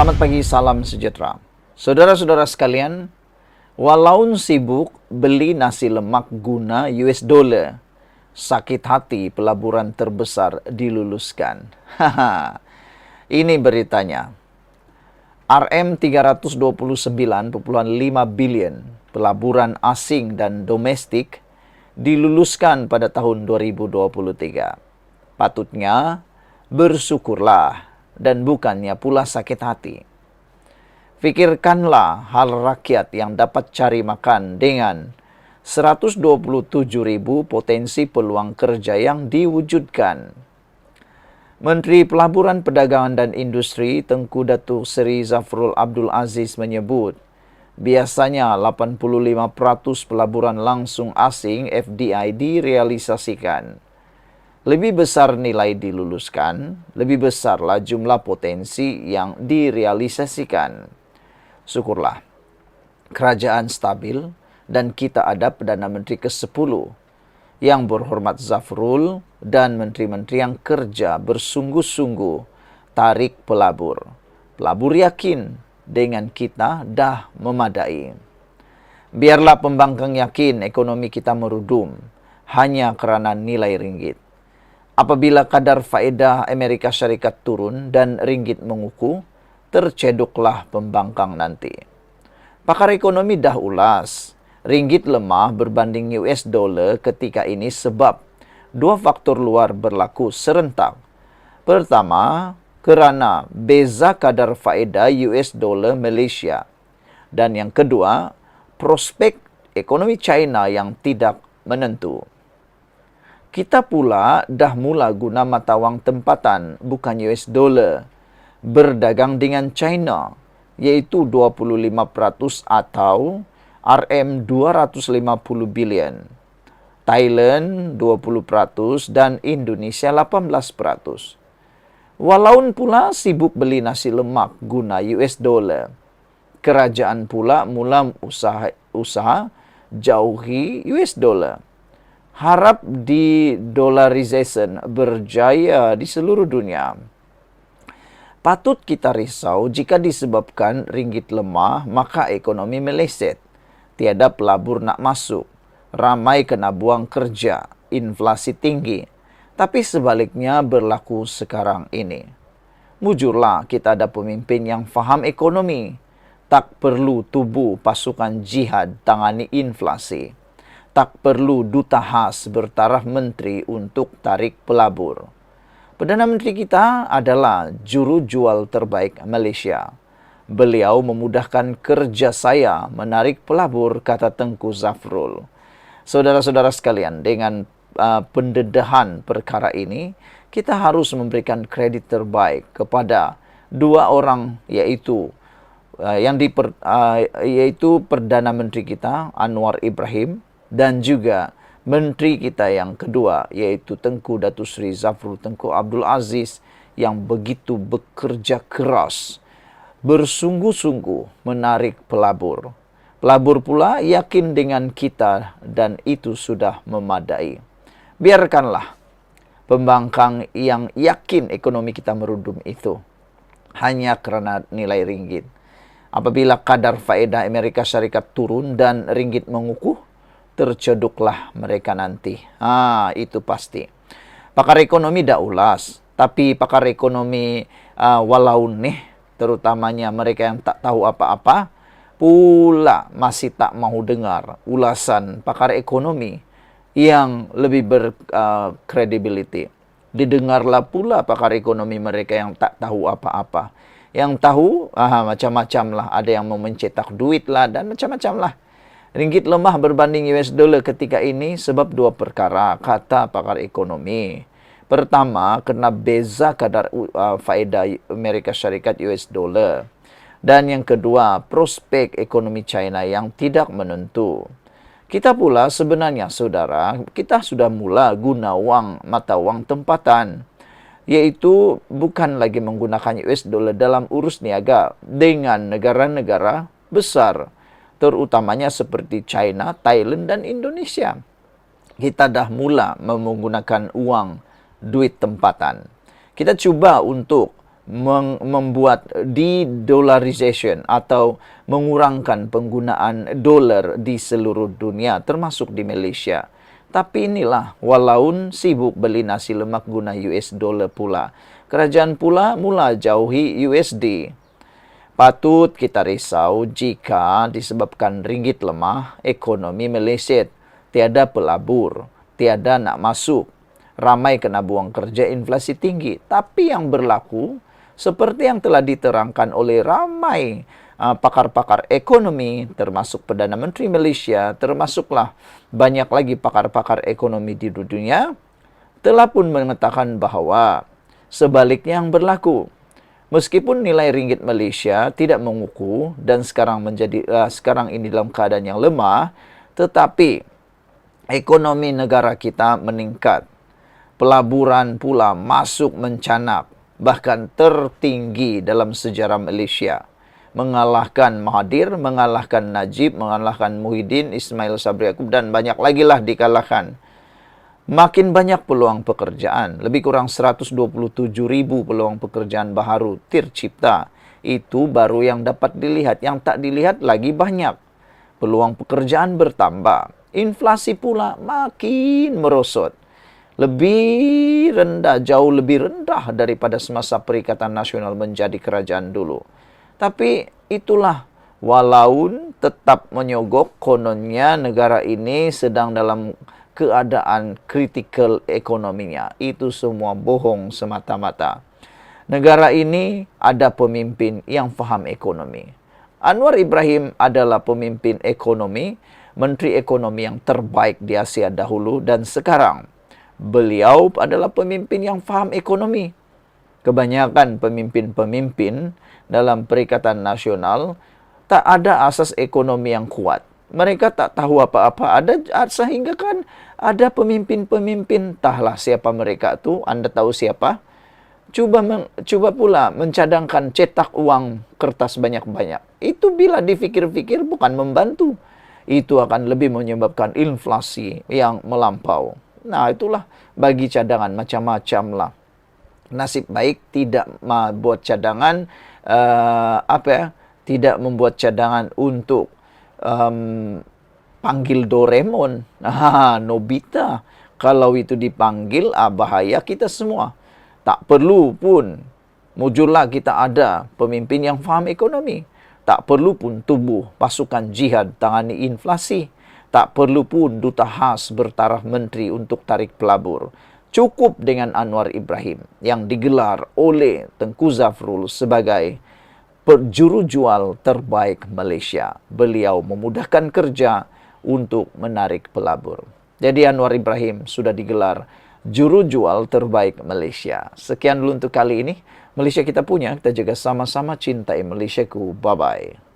Selamat pagi, salam sejahtera. Saudara-saudara sekalian, walau sibuk beli nasi lemak guna US dollar, sakit hati pelaburan terbesar diluluskan. Haha, ini beritanya. Rm 329,5 billion pelaburan asing dan domestik diluluskan pada tahun 2023. Patutnya bersyukurlah dan bukannya pula sakit hati. Fikirkanlah hal rakyat yang dapat cari makan dengan 127.000 potensi peluang kerja yang diwujudkan. Menteri Pelaburan Perdagangan dan Industri Tengku Datuk Seri Zafrul Abdul Aziz menyebut, biasanya 85% pelaburan langsung asing FDI direalisasikan. Lebih besar nilai diluluskan, lebih besarlah jumlah potensi yang direalisasikan. Syukurlah, kerajaan stabil dan kita ada Perdana Menteri ke-10 yang berhormat Zafrul dan menteri-menteri yang kerja bersungguh-sungguh tarik pelabur. Pelabur yakin dengan kita dah memadai. Biarlah pembangkang yakin ekonomi kita merudum hanya kerana nilai ringgit. Apabila kadar faedah Amerika Syarikat turun dan ringgit mengukuh, terceduklah pembangkang nanti. Pakar ekonomi dah ulas, ringgit lemah berbanding US dollar ketika ini sebab dua faktor luar berlaku serentak. Pertama, kerana beza kadar faedah US dollar Malaysia. Dan yang kedua, prospek ekonomi China yang tidak menentu. Kita pula dah mula guna mata wang tempatan, bukan US dollar, berdagang dengan China, iaitu 25% atau Rm 250 billion. Thailand 20% dan Indonesia 18%. Walau pula sibuk beli nasi lemak guna US dollar, kerajaan pula mula usaha jauhi US dollar. Harap di-dollarization berjaya di seluruh dunia. Patut kita risau jika disebabkan ringgit lemah, maka ekonomi meleset. Tiada pelabur nak masuk. Ramai kena buang kerja. Inflasi tinggi. Tapi sebaliknya berlaku sekarang ini. Mujurlah kita ada pemimpin yang faham ekonomi. Tak perlu tubuh pasukan jihad tangani inflasi. Tak perlu duta khas bertaraf menteri untuk tarik pelabur. Perdana Menteri kita adalah juru jual terbaik Malaysia. Beliau memudahkan kerja saya menarik pelabur, kata Tengku Zafrul. Saudara-saudara sekalian, dengan pendedahan perkara ini, kita harus memberikan kredit terbaik kepada dua orang, yaitu Perdana Menteri kita Anwar Ibrahim dan juga menteri kita yang kedua, yaitu Tengku Datuk Seri Zafrul Tengku Abdul Aziz, yang begitu bekerja keras, bersungguh-sungguh menarik pelabur. Pelabur pula yakin dengan kita dan itu sudah memadai. Biarkanlah pembangkang yang yakin ekonomi kita merudum itu hanya kerana nilai ringgit. Apabila kadar faedah Amerika Syarikat turun dan ringgit mengukuh, terceduklah mereka nanti. Itu pasti. Pakar ekonomi dah ulas. Tapi pakar ekonomi walau terutamanya mereka yang tak tahu apa-apa, pula masih tak mahu dengar ulasan pakar ekonomi yang lebih berkredibiliti. Didengarlah pula pakar ekonomi mereka yang tak tahu apa-apa. Yang tahu macam-macam lah. Ada yang mau mencetak duit lah dan macam-macam lah. Ringgit lemah berbanding US dollar ketika ini sebab dua perkara, kata pakar ekonomi. Pertama, kerana beza kadar faedah Amerika Syarikat US dollar. Dan yang kedua, prospek ekonomi China yang tidak menentu. Kita pula sebenarnya, saudara, kita sudah mula guna mata wang tempatan. Iaitu bukan lagi menggunakan US dollar dalam urus niaga dengan negara-negara besar, terutamanya seperti China, Thailand dan Indonesia. Kita dah mula menggunakan duit tempatan. Kita cuba untuk membuat de-dollarization atau mengurangkan penggunaan dolar di seluruh dunia, termasuk di Malaysia. Tapi inilah, walaupun sibuk beli nasi lemak guna US dollar pula, kerajaan pula mula jauhi USD. Patut kita risau jika disebabkan ringgit lemah, ekonomi meleset, tiada pelabur, tiada nak masuk, ramai kena buang kerja, inflasi tinggi. Tapi yang berlaku, seperti yang telah diterangkan oleh ramai pakar-pakar ekonomi, termasuk Perdana Menteri Malaysia, termasuklah banyak lagi pakar-pakar ekonomi di dunia, telah pun mengatakan bahawa sebaliknya yang berlaku. Meskipun nilai ringgit Malaysia tidak mengukuh dan sekarang ini dalam keadaan yang lemah, tetapi ekonomi negara kita meningkat. Pelaburan pula masuk mencanak, bahkan tertinggi dalam sejarah Malaysia. Mengalahkan Mahathir, mengalahkan Najib, mengalahkan Muhyiddin, Ismail Sabri Yaakob, dan banyak lagi lah dikalahkan. Makin banyak peluang pekerjaan, lebih kurang 127.000 peluang pekerjaan baru tercipta. Itu baru yang dapat dilihat, yang tak dilihat lagi banyak. Peluang pekerjaan bertambah, inflasi pula makin merosot. Lebih rendah, jauh lebih rendah daripada semasa Perikatan Nasional menjadi kerajaan dulu. Tapi itulah, walaupun tetap menyogok, kononnya negara ini sedang dalam keadaan kritikal ekonominya. Itu semua bohong semata-mata. Negara ini ada pemimpin yang faham ekonomi. Anwar Ibrahim adalah pemimpin ekonomi, menteri ekonomi yang terbaik di Asia dahulu dan sekarang. Beliau adalah pemimpin yang faham ekonomi. Kebanyakan pemimpin-pemimpin dalam Perikatan Nasional tak ada asas ekonomi yang kuat. Mereka tak tahu apa-apa. Sehingga kan ada pemimpin-pemimpin, entahlah siapa mereka tu, Anda tahu siapa? Cuba pula mencadangkan cetak uang kertas banyak-banyak. Itu bila dipikir-pikir bukan membantu. Itu akan lebih menyebabkan inflasi yang melampau. Nah, itulah bagi cadangan macam-macam lah. Nasib baik tidak membuat cadangan, tidak membuat cadangan untuk panggil Doraemon, Nobita. Kalau itu dipanggil, bahaya kita semua. Tak perlu pun, mujurlah kita ada pemimpin yang faham ekonomi. Tak perlu pun tubuh pasukan jihad tangani inflasi. Tak perlu pun duta khas bertaraf menteri untuk tarik pelabur. Cukup dengan Anwar Ibrahim yang digelar oleh Tengku Zafrul sebagai jurujual terbaik Malaysia. Beliau memudahkan kerja untuk menarik pelabur. Jadi Anwar Ibrahim sudah digelar jurujual terbaik Malaysia. Sekian dulu untuk kali ini. Malaysia kita punya, kita jaga sama-sama cintai Malaysiaku. Bye-bye.